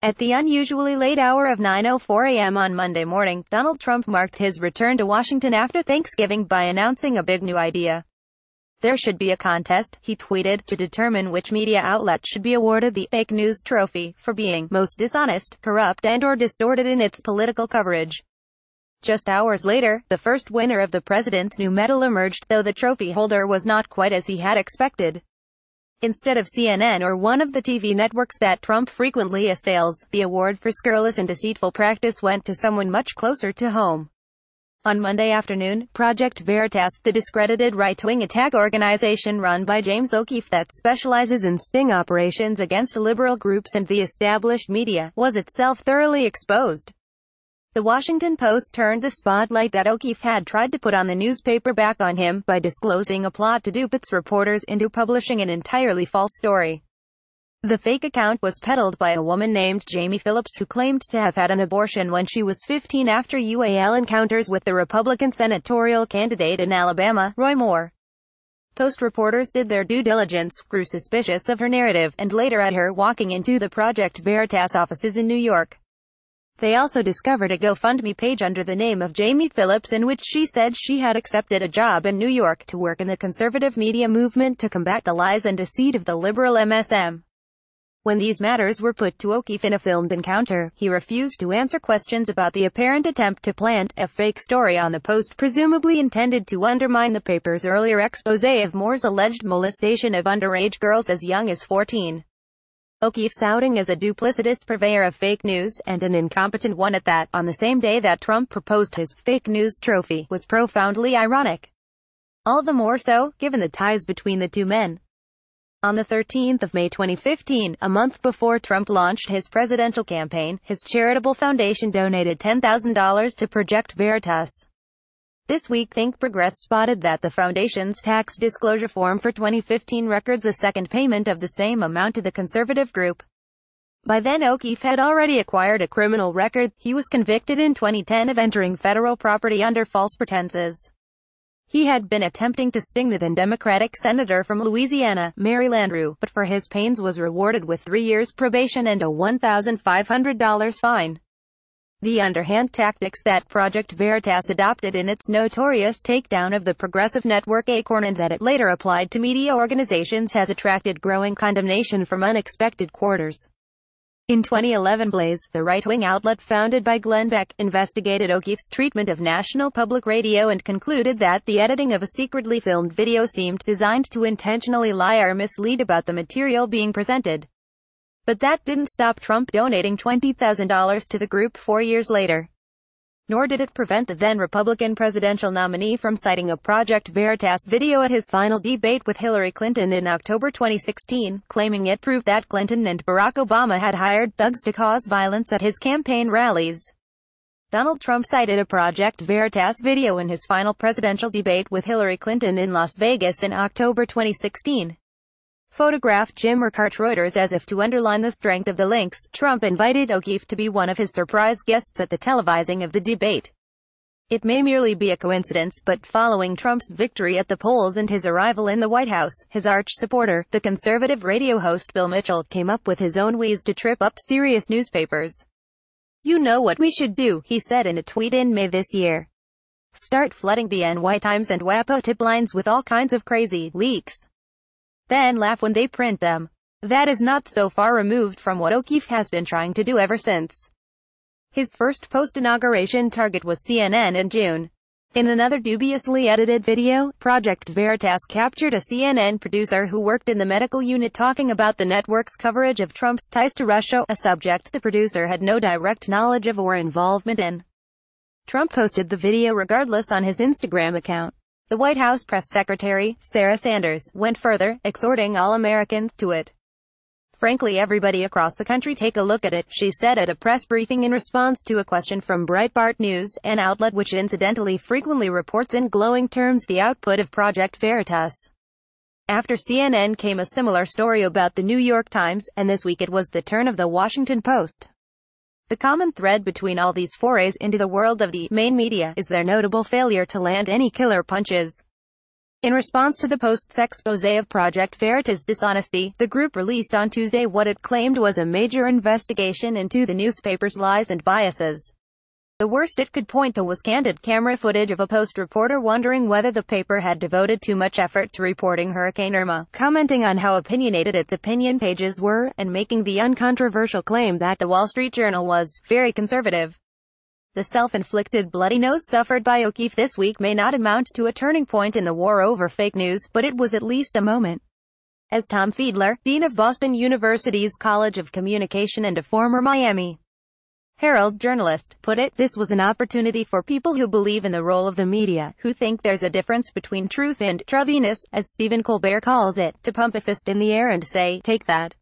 At the unusually late hour of 9:04 a.m. on Monday morning, Donald Trump marked his return to Washington after Thanksgiving by announcing a big new idea. There should be a contest, he tweeted, to determine which media outlet should be awarded the fake news trophy for being most dishonest, corrupt and/or distorted in its political coverage. Just hours later, the first winner of the president's new medal emerged, though the trophy holder was not quite as he had expected. Instead of CNN or one of the TV networks that Trump frequently assails, the award for scurrilous and deceitful practice went to someone much closer to home. On Monday afternoon, Project Veritas, the discredited right-wing attack organization run by James O'Keefe that specializes in sting operations against liberal groups and the established media, was itself thoroughly exposed. The Washington Post turned the spotlight that O'Keefe had tried to put on the newspaper back on him by disclosing a plot to dupe its reporters into publishing an entirely false story. The fake account was peddled by a woman named Jamie Phillips who claimed to have had an abortion when she was 15 after UAL encounters with the Republican senatorial candidate in Alabama, Roy Moore. Post reporters did their due diligence, grew suspicious of her narrative, and later had her walking into the Project Veritas offices in New York. They also discovered a GoFundMe page under the name of Jamie Phillips in which she said she had accepted a job in New York to work in the conservative media movement to combat the lies and deceit of the liberal MSM. When these matters were put to O'Keefe in a filmed encounter, he refused to answer questions about the apparent attempt to plant a fake story on the Post presumably intended to undermine the paper's earlier exposé of Moore's alleged molestation of underage girls as young as 14. O'Keefe's outing as a duplicitous purveyor of fake news, and an incompetent one at that, on the same day that Trump proposed his fake news trophy, was profoundly ironic. All the more so, given the ties between the two men. On the 13th of May 2015, a month before Trump launched his presidential campaign, his charitable foundation donated $10,000 to Project Veritas. This week Think Progress spotted that the foundation's tax disclosure form for 2015 records a second payment of the same amount to the conservative group. By then O'Keefe had already acquired a criminal record. He was convicted in 2010 of entering federal property under false pretenses. He had been attempting to sting the then Democratic senator from Louisiana, Mary Landrieu, but for his pains was rewarded with 3 years probation and a $1,500 fine. The underhand tactics that Project Veritas adopted in its notorious takedown of the progressive network Acorn and that it later applied to media organizations has attracted growing condemnation from unexpected quarters. In 2011, Blaze, the right-wing outlet founded by Glenn Beck, investigated O'Keefe's treatment of National Public Radio and concluded that the editing of a secretly filmed video seemed designed to intentionally lie or mislead about the material being presented. But that didn't stop Trump donating $20,000 to the group 4 years later. Nor did it prevent the then Republican presidential nominee from citing a Project Veritas video at his final debate with Hillary Clinton in October 2016, claiming it proved that Clinton and Barack Obama had hired thugs to cause violence at his campaign rallies. Donald Trump cited a Project Veritas video in his final presidential debate with Hillary Clinton in Las Vegas in October 2016. Photographed Jim Urquhart Reuters. As if to underline the strength of the links, Trump invited O'Keefe to be one of his surprise guests at the televising of the debate. It may merely be a coincidence, but following Trump's victory at the polls and his arrival in the White House, his arch supporter, the conservative radio host Bill Mitchell, came up with his own ways to trip up serious newspapers. "You know what we should do," he said in a tweet in May this year. "Start flooding the NY Times and WAPO tip lines with all kinds of crazy leaks. Then laugh when they print them." That is not so far removed from what O'Keefe has been trying to do ever since. His first post-inauguration target was CNN in June. In another dubiously edited video, Project Veritas captured a CNN producer who worked in the medical unit talking about the network's coverage of Trump's ties to Russia, a subject the producer had no direct knowledge of or involvement in. Trump posted the video regardless on his Instagram account. The White House press secretary, Sarah Sanders, went further, exhorting all Americans to it. "Frankly, everybody across the country take a look at it," she said at a press briefing in response to a question from Breitbart News, an outlet which incidentally frequently reports in glowing terms the output of Project Veritas. After CNN came a similar story about the New York Times, and this week it was the turn of the Washington Post. The common thread between all these forays into the world of the main media is their notable failure to land any killer punches. In response to the Post's exposé of Project Veritas' dishonesty, the group released on Tuesday what it claimed was a major investigation into the newspaper's lies and biases. The worst it could point to was candid camera footage of a Post reporter wondering whether the paper had devoted too much effort to reporting Hurricane Irma, commenting on how opinionated its opinion pages were, and making the uncontroversial claim that the Wall Street Journal was very conservative. The self-inflicted bloody nose suffered by O'Keefe this week may not amount to a turning point in the war over fake news, but it was at least a moment. As Tom Fiedler, dean of Boston University's College of Communication and a former Miami Herald journalist, put it, this was an opportunity for people who believe in the role of the media, who think there's a difference between truth and truthiness, as Stephen Colbert calls it, to pump a fist in the air and say, take that.